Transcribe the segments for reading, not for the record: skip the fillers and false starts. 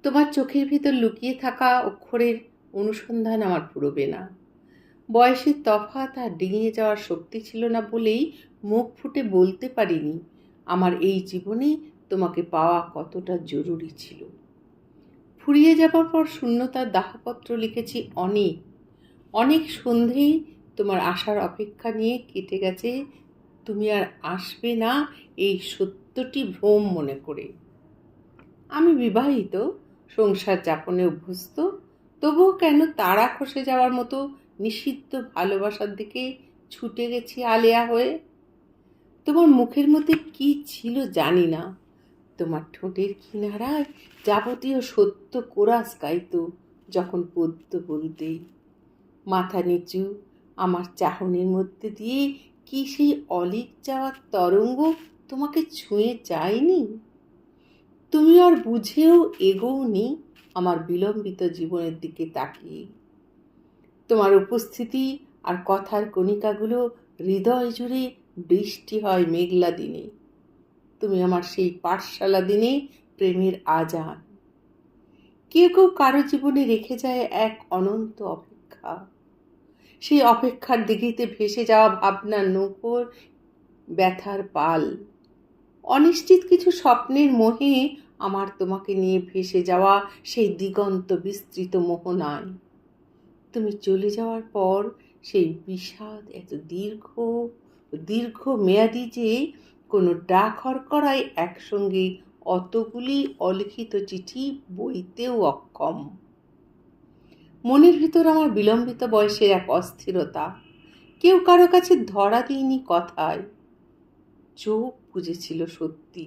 তোমার চোখের ভিতর লুকিয়ে থাকা অক্ষরের অনুসন্ধান আমার ফুরোবে না। বয়সের তফাৎ আর ডিঙিয়ে যাওয়ার শক্তি ছিল না বলেই মুখ ফুটে বলতে পারিনি আমার এই জীবনে তোমাকে পাওয়া কতটা জরুরি ছিল। ফুরিয়ে যাবার পর শূন্যতার দাহপত্র লিখেছি অনেক অনেক সন্ধেই তোমার আসার অপেক্ষা নিয়ে কেটে গেছে। তুমি আর আসবে না এই সত্যটি ভ্রম মনে করে। আমি বিবাহিত, সংসার যাপনে অভ্যস্ত, তবুও কেন তারা খসে যাওয়ার মতো নিষিদ্ধ ভালোবাসার দিকে ছুটে গেছি আলেয়া হয়ে। তোমার মুখের মধ্যে কি ছিল জানি না, তোমার ঠোঁটের কিনারায় যাবতীয় সত্য কোরাস গাইত যখন পদ্য বলতে। মাথা নিচু আমার চাহনির মধ্যে দিয়ে কি সেই অলিক যাওয়ার তরঙ্গ তোমাকে ছুঁয়ে যায়নি? তুমি আর বুঝেও এগোওনি আমার বিলম্বিত জীবনের দিকে তাকিয়ে। তোমার উপস্থিতি আর কথার কণিকাগুলো হৃদয় জুড়ে বৃষ্টি হয় মেঘলা দিনে। তুমি আমার সেই পাঠশালা দিনে প্রেমের আজান। কেউ কেউ কারো জীবনে রেখে যায় এক অনন্ত অপেক্ষা। সেই অপেক্ষার দিঘিতে ভেসে যাওয়া ভাবনার নৌকোর ব্যথার পাল। অনিশ্চিত কিছু স্বপ্নের মোহে আমার তোমাকে নিয়ে ভেসে যাওয়া সেই দিগন্ত বিস্তৃত মোহনায়। তুমি চলে যাওয়ার পর সেই বিষাদ এত দীর্ঘ মেয়াদি যে কোনো ডাক হরকরায় একসঙ্গে অতগুলি অলিখিত চিঠি বইতেও অক্ষম। মনের ভিতর আমার বিলম্বিত বয়সের এক অস্থিরতা কেউ কারো কাছে ধরা দিইনি কথায়। চোখ বুঝেছিল সত্যি।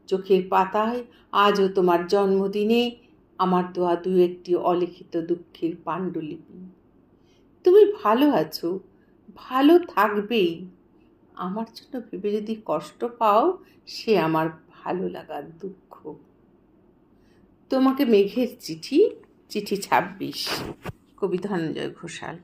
চোখের পাতায় আজও তোমার জন্মদিনে আমার দেওয়া দু একটি অলিখিত দুঃখের পাণ্ডুলিপি। তুমি ভালো আছো, ভালো থাকবেই। আমার জন্য ভেবে যদি কষ্ট পাও, সে আমার ভালো লাগার দুঃখ। তোমাকে মেঘের চিঠি, চিঠি 26। কবি ধনঞ্জয় ঘোষাল।